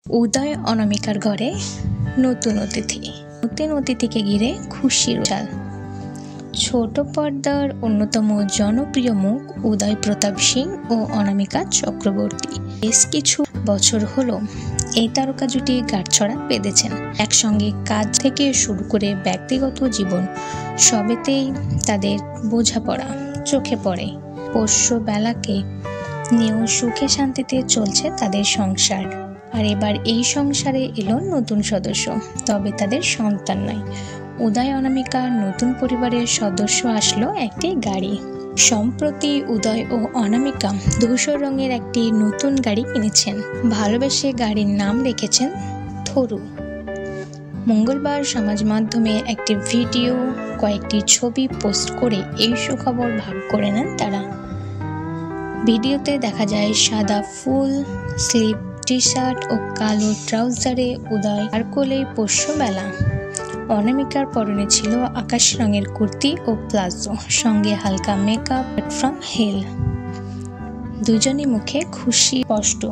উদয় অনামিকার ঘরে নতুন অতিথি। নতুন অতিথিকে ঘিরে খুশির উচ্ছ্বাস। ছোট পর্দার অন্যতম জনপ্রিয় মুখ উদয় প্রতাপ সিং ও অনামিকা চক্রবর্তী। বেশ কিছু বছর হলো এই তারকা জুটি গাঁটছড়া বেঁধেছেন। একসঙ্গে কাজ থেকে শুরু করে ব্যক্তিগত জীবন সবেতেই তাদের বোঝাপড়া চোখে পড়ে। পোষ্য বেলাকে নিয়েও সুখে শান্তিতে চলছে তাদের সংসার। আর এবার এই সংসারে এলো নতুন সদস্য, তবে তাদের সন্তান নয়। উদয় অনামিকার নতুন পরিবারের সদস্য আসলো একটি গাড়ি। সম্প্রতি উদয় ও অনামিকা ধূসর রঙের একটি নতুন গাড়ি কিনেছেন। ভালোবেসে গাড়ির নাম রেখেছেন থরু। মঙ্গলবার সমাজ মাধ্যমে একটি ভিডিও কয়েকটি ছবি পোস্ট করে এই সুখবর ভাগ করে নেন তারা। ভিডিওতে দেখা যায় সাদা ফুল স্লিভ টি-শার্ট ও কালো ট্রাউজারে উদয় আর কোলে পোষ্যবেলা। অনামিকার পরনে ছিল আকাশ রঙের কুর্তি ও প্লাজো, সঙ্গে হালকা মেকআপ ফ্রম হেল। দুজনই মুখে খুশি স্পষ্ট।